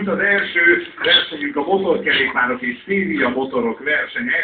Indult az első versenyünk, a motorkerékpárok és széria motorok versenye.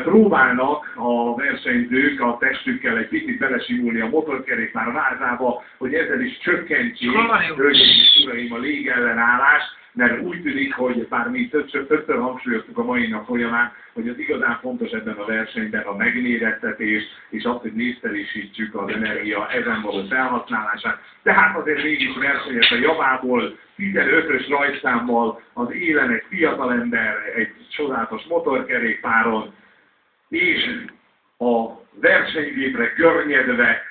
Próbálnak a versenyzők a testükkel egy picit belesimulni a motorkerékpár vázába, hogy ezzel is csökkentsék, hölgyeim és uraim, a légellenállást, mert úgy tűnik, hogy bár mi többször hangsúlyoztuk a mai nap folyamán, hogy az igazán fontos ebben a versenyben a megmérettetés, és azt, hogy népszerűsítsük az energia ezen való felhasználását. Tehát azért mégis versenyez a javából, 15-ös rajtszámmal az élen egy fiatalember egy csodálatos motorkerékpáron, és a versenygépre görnyedve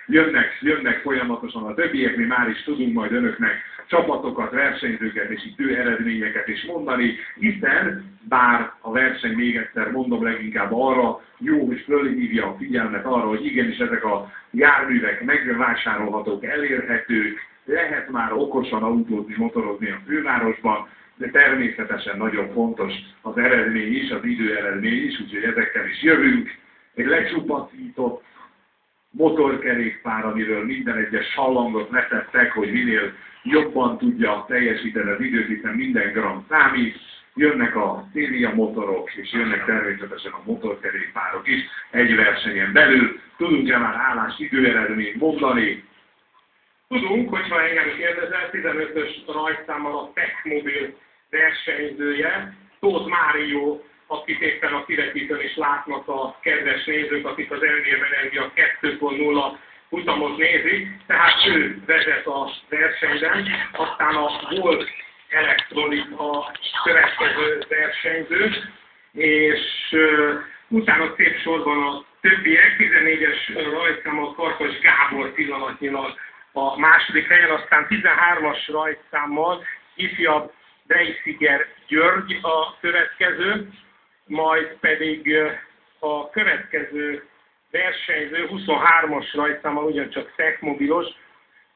jönnek folyamatosan a többiek, mi már is tudunk majd önöknek csapatokat, versenyzőket és időeredményeket is mondani, hiszen bár a verseny, még egyszer mondom, leginkább arra jó, hogy fölhívja a figyelmet arra, hogy igenis ezek a járművek megvásárolhatók, elérhetők, lehet már okosan autózni, motorozni a fővárosban, de természetesen nagyon fontos az eredmény is, az időeredmény is, úgyhogy ezekkel is jövünk. Egy lecsupaszított motorkerékpár, amiről minden egyes sallangot letettek, hogy minél jobban tudja teljesíteni az időt, hiszen minden gram számít. Jönnek a széria motorok, és jönnek természetesen a motorkerékpárok is egy versenyen belül. Tudunk-e már állás időeredményt mondani? Tudunk, hogyha engem kérdezel, 15-ös rajtszámmal a Techmobil versenyzője, Tóth Mário, akit éppen a kivetítőn is látnak a kedves nézők, akik az NVM Energia 2.0 futamot nézik, tehát ő vezet a versenyben, aztán a Volt Electronic a következő versenyző, és utána szép sorban a többiek, 14-es rajtszámmal Farkas Gábor pillanatnyilag a második helyen, aztán 13-as rajtszámmal ifjabb Dreisziger György a következő, majd pedig a következő versenyző 23-as rajtszámmal ugyancsak Techmobilos,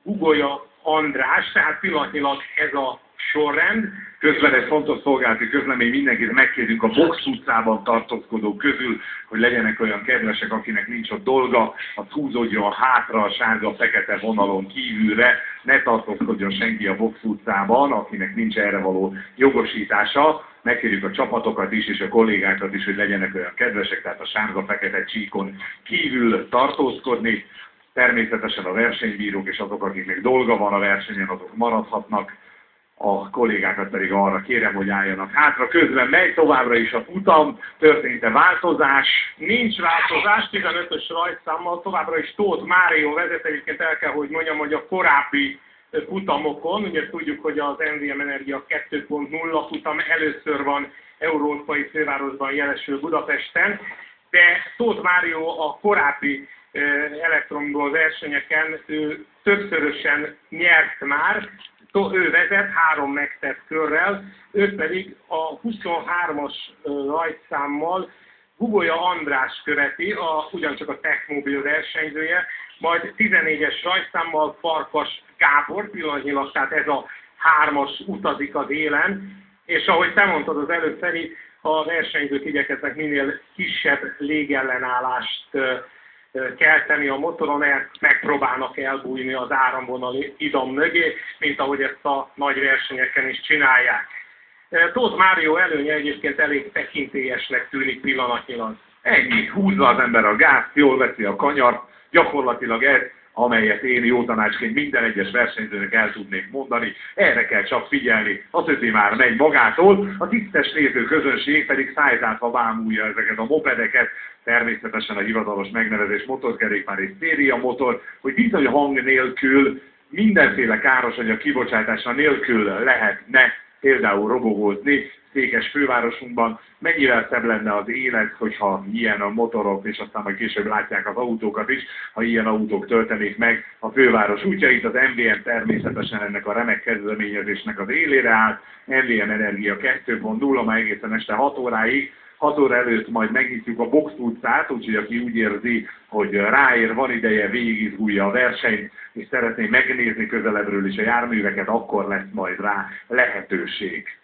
Gugolya András, tehát pillanatnyilag ez a sorrend. Közben egy fontos szolgálati közlemény, mindenkit megkérjük a Box utcában tartózkodók közül, hogy legyenek olyan kedvesek, akinek nincs ott dolga, az húzódjon hátra a sárga-fekete vonalon kívülre, ne tartózkodjon senki a Box utcában, akinek nincs erre való jogosítása. Megkérjük a csapatokat is, és a kollégákat is, hogy legyenek olyan kedvesek, tehát a sárga-fekete csíkon kívül tartózkodni. Természetesen a versenybírók és azok, akiknek dolga van a versenyen, azok maradhatnak. A kollégákat pedig arra kérem, hogy álljanak hátra. Közben megy továbbra is a futam, történt-e változás? Nincs változás, 15-ös rajtszámmal továbbra is Tóth Mário vezet, egyébként el kell, hogy mondjam, hogy a korábbi futamokon, ugye tudjuk, hogy az NVM Energia 2.0 futam először van európai fővárosban, jelesül Budapesten, de Tóth Mário a korábbi elektromból versenyeken ő többszörösen nyert már, ő vezet 3 megtett körrel, ő pedig a 23-as rajtszámmal Gugolya András követi, ugyancsak a Techmobil versenyzője, majd 14-es rajtszámmal Farkas Gábor, pillanatnyilag, tehát ez a 3-as utazik az élen, és ahogy te mondtad az előbb, Feri, a versenyzők igyekeznek minél kisebb légellenállást kelteni a motoron, megpróbálnak elbújni az áramvonal idam mögé, mint ahogy ezt a nagy versenyeken is csinálják. Tóth Mário előnye egyébként elég tekintélyesnek tűnik pillanatnyilag. Ennyi, húzza az ember a gázt, jól veszi a kanyart, gyakorlatilag ez, amelyet én jó tanácsként minden egyes versenyzőnek el tudnék mondani, erre kell csak figyelni, a többi már megy magától, a tisztes néző közönség pedig szájtátva bámulja ezeket a mopedeket, természetesen a hivatalos megnevezés motorkerékpár és széria motor, hogy bizony hang nélkül, mindenféle károsanyag kibocsátása nélkül lehetne például robogózni Székes fővárosunkban. Mennyivel szebb lenne az élet, hogyha ilyen a motorok, és aztán majd később látják az autókat is, ha ilyen autók töltenék meg a főváros útjait. Az NVM természetesen ennek a remek kezdeményezésnek az élére állt. NVM Energia 2.0, amely egészen este 6 óráig, 6 óra előtt majd megnyitjuk a Box utcát, úgyhogy aki úgy érzi, hogy ráér, van ideje, végigizgulja a versenyt, és szeretné megnézni közelebbről is a járműveket, akkor lesz majd rá lehetőség.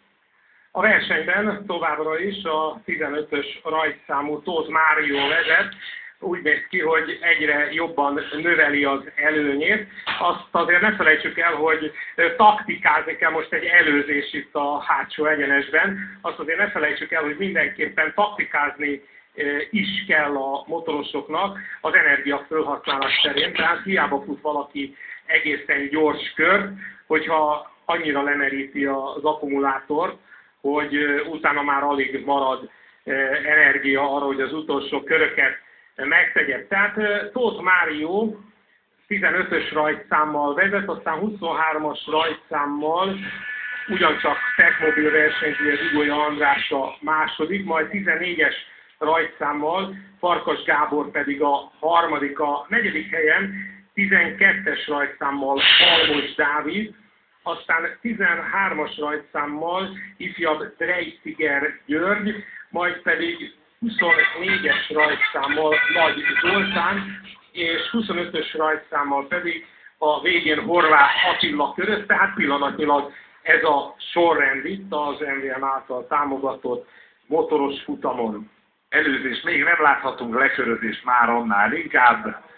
A versenyben továbbra is a 15-ös rajtszámú Tóth Mário vezet, úgy néz ki, hogy egyre jobban növeli az előnyét. Azt azért ne felejtsük el, hogy taktikázni kell, most egy előzés itt a hátsó egyenesben, azt azért ne felejtsük el, hogy mindenképpen taktikázni is kell a motorosoknak az energia felhasználás terén, tehát hiába fut valaki egészen gyors kört, hogyha annyira lemeríti az akkumulátort, hogy utána már alig marad energia arra, hogy az utolsó köröket megtegye. Tehát Tóth Mário 15-ös rajtszámmal vezet, aztán 23-as rajtszámmal ugyancsak Techmobil versenyzője Dugolya András a második, majd 14-es rajtszámmal Farkas Gábor pedig a harmadik, a negyedik helyen 12-es rajtszámmal Halmos Dávid, aztán 13-as rajtszámmal ifjabb Dreissziger György, majd pedig 24-es rajtszámmal Nagy Zoltán, és 25-ös rajtszámmal pedig a végén Horváth Attila köröz, tehát pillanatnyilag ez a sorrend itt az MVM által támogatott motoros futamon. Előzést még nem láthatunk, lekörözést már annál inkább.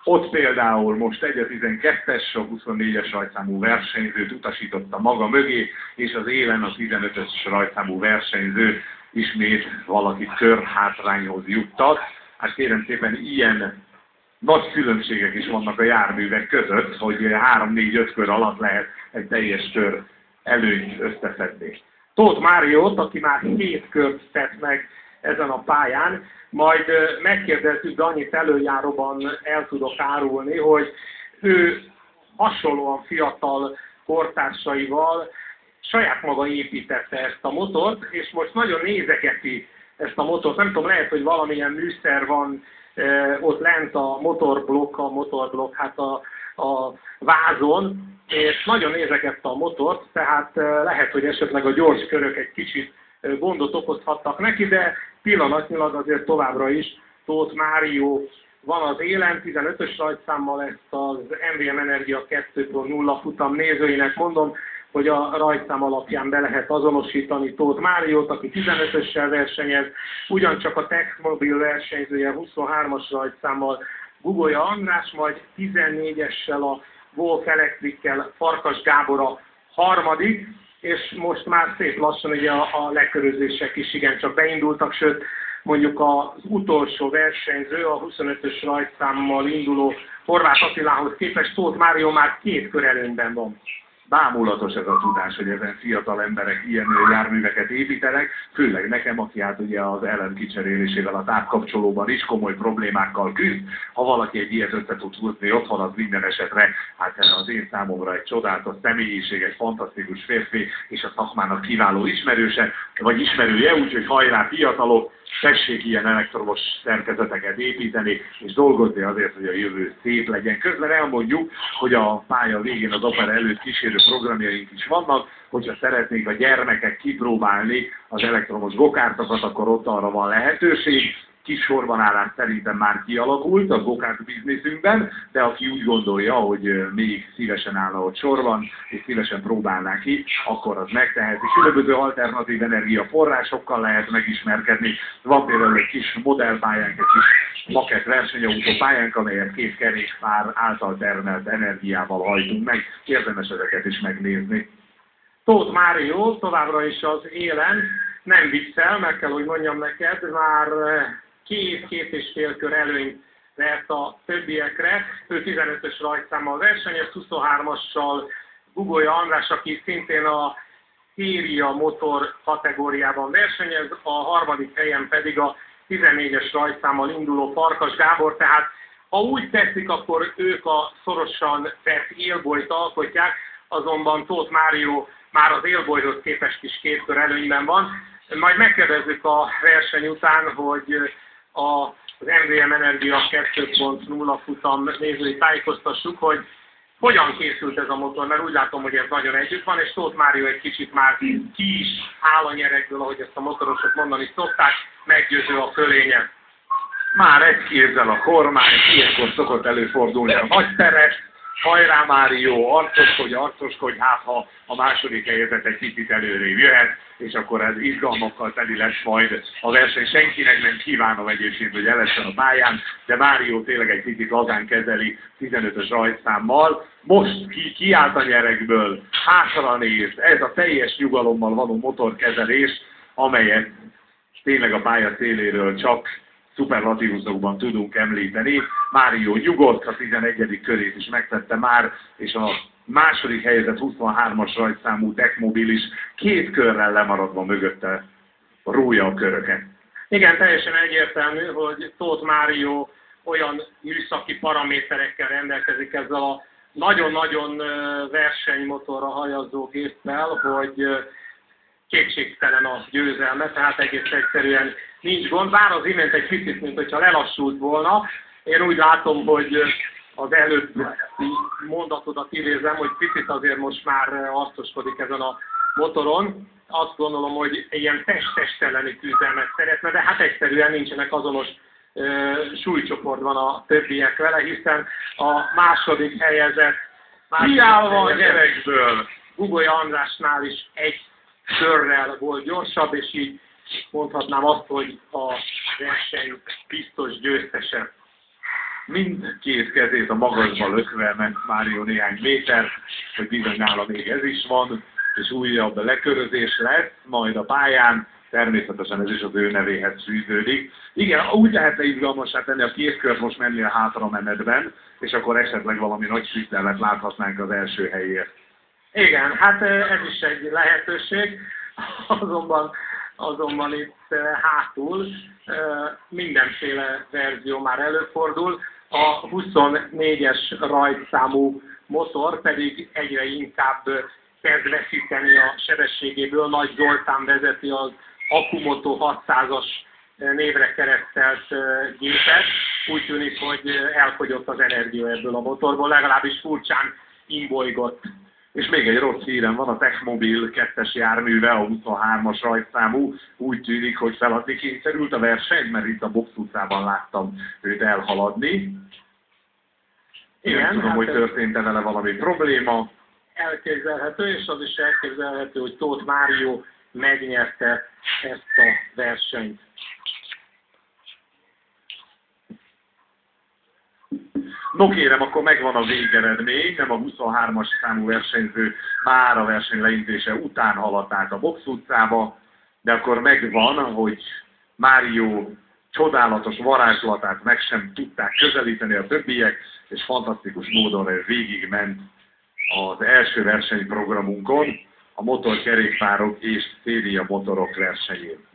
Ott például most egy a 12-es, a 24-es rajtszámú versenyzőt utasította maga mögé, és az élen a 15-ös rajtszámú versenyző ismét valakit körhátrányhoz juttat. Hát kérem szépen, ilyen nagy különbségek is vannak a járművek között, hogy 3-4-5 kör alatt lehet egy teljes kör előnyt összeszedni. Tóth Máriót, aki már 7 kört tett meg ezen a pályán, majd megkérdeztük, de annyit előjáróban el tudok árulni, hogy ő hasonlóan fiatal kortársaival saját maga építette ezt a motort, és most nagyon nézegeti ezt a motort. Nem tudom, lehet, hogy valamilyen műszer van ott lent a motorblokk, hát a vázon, és nagyon nézegette a motort, tehát lehet, hogy esetleg a gyors körök egy kicsit gondot okozhattak neki, de pillanatnyilag azért továbbra is Tóth Mário van az élen, 15-ös rajtszámmal ezt az MVM Energia 2.0 futam nézőinek mondom, hogy a rajtszám alapján be lehet azonosítani Tóth Máriót, aki 15-össel versenyez, ugyancsak a Techmobil versenyzője 23-as rajtszámmal Dugolya András, majd 14-essel a Wolf Electric-kel Farkas Gábor a harmadik, és most már szép lassan ugye a lekörözések is igencsak beindultak, sőt mondjuk az utolsó versenyző, a 25-ös rajtszámmal induló Horváth Attilához képest Tóth Mário már 2 kör előnyben van. Bámulatos ez a tudás, hogy ezen fiatal emberek ilyen járműveket építenek, főleg nekem, aki hát ugye az elem kicserélésével a távkapcsolóban is komoly problémákkal küzd. Ha valaki egy ilyet össze tud hozni otthon, az minden esetre, hát az én számomra egy csodálatos személyiség, egy fantasztikus férfi, és a szakmának kiváló ismerőse, vagy ismerője, úgyhogy hajrá fiatalok, tessék ilyen elektromos szerkezeteket építeni, és dolgozni azért, hogy a jövő szép legyen. Közben elmondjuk, hogy a pálya végén az opera előtt kísérő programjaink is vannak, hogyha szeretnék a gyermekek kipróbálni az elektromos gokártokat, akkor ott arra van lehetőség. Kis sorbanállás szerintem már kialakult a gokárt bizniszünkben, de aki úgy gondolja, hogy még szívesen állna ott sorban, és szívesen próbálná ki, akkor az megteheti. Különböző alternatív energiaforrásokkal lehet megismerkedni. Van például egy kis modellpályánk, egy kis makett versenyautó pályánk, amelyet 2 kerékpár által termelt energiával hajtunk meg. Érdemes ezeket is megnézni. Tóth Mário továbbra is az élen, nem viccel, meg kell, hogy mondjam neked, már 2-2,5 kör előnyt vert a többiekre. Ő 15-ös rajtszámmal versenyez, 23-assal Dugolya András, aki szintén a széria motor kategóriában versenyez, a harmadik helyen pedig a 14-es rajtszámmal induló Farkas Gábor, tehát ha úgy tetszik, akkor ők a szorosan vett élbolyt alkotják, azonban Tóth Mário már az élbolyhoz képest is 2 kör előnyben van. Majd megkérdezzük a verseny után, hogy az MVM Energia 2.0 futam nézői tájékoztassuk, hogy hogyan készült ez a motor, mert úgy látom, hogy ez nagyon együtt van, és Tóth Mário egy kicsit már ki is áll a nyerekből, ahogy ezt a motorosok mondani szokták, meggyőző a fölénye. Már egy kézzel a kormány, ilyenkor szokott előfordulni a nagy teres, hajrá Mário, arcoskodj, hát ha a második helyezett egy picit előrébb jöhet, és akkor ez izgalmakkal teli lesz majd a verseny. Senkinek nem kívánom egyébként, hogy eleszen a pályán, de Mário tényleg egy picit lazán kezeli 15-ös rajtszámmal. Most kiállt a nyerekből, hátra néz, ez a teljes nyugalommal való motorkezelés, amelyet tényleg a pálya széléről csak szuperlatívusokban tudunk említeni. Mário nyugodt, a 11. körét is megtette már, és a második helyezett 23-as rajtszámú Techmobil is 2 körrel lemaradva mögötte rója a köröket. Igen, teljesen egyértelmű, hogy Tóth Mário olyan műszaki paraméterekkel rendelkezik ezzel a nagyon-nagyon versenymotorra hajazó géppel, hogy kétségtelen a győzelme, tehát egész egyszerűen nincs gond. Bár az imént egy picit, mint hogyha lelassult volna. Én úgy látom, hogy az előbbi mondatodat idézem, hogy picit azért most már arcoskodik ezen a motoron. Azt gondolom, hogy ilyen test elleni küzdelmet szeretne, de hát egyszerűen nincsenek azonos súlycsoportban a többiek vele, hiszen a második helyezett kiállva a gyerekből Gugolya Andrásnál is egy körrel volt gyorsabb, és így mondhatnám azt, hogy a verseny biztos győztese. Mindkét kezét a magasba lökve ment Mário néhány méter, hogy bizony nála még ez is van, és újabb lekörözés lesz majd a pályán, természetesen ez is az ő nevéhez fűződik. Igen, úgy lehetne izgalmassá tenni a 2 kört most menni a hátramenetben, és akkor esetleg valami nagy küzdelmet láthatnánk az első helyért. Igen, hát ez is egy lehetőség, azonban itt hátul mindenféle verzió már előfordul. A 24-es rajtszámú motor pedig egyre inkább kezd veszíteni a sebességéből. Nagy Zoltán vezeti az Akumoto 600-as névre keresztelt gépet. Úgy tűnik, hogy elfogyott az energia ebből a motorból, legalábbis furcsán imbolygott. És még egy rossz hírem van, a Techmobil 2-es járműve, a 23-as rajtszámú, úgy tűnik, hogy feladni kényszerült a versenyt, mert itt a box utcában láttam őt elhaladni. Igen, nem tudom, hát hogy történt-e vele valami probléma. Elképzelhető, és az is elképzelhető, hogy Tóth Mário megnyerte ezt a versenyt. No kérem, akkor megvan a végeredmény, nem a 23-as számú versenyző már a verseny leindítése után haladt át a box utcába, de akkor megvan, hogy Mário csodálatos varázslatát meg sem tudták közelíteni a többiek, és fantasztikus módon végigment az első versenyprogramunkon, a motorkerékpárok és széria motorok versenyén.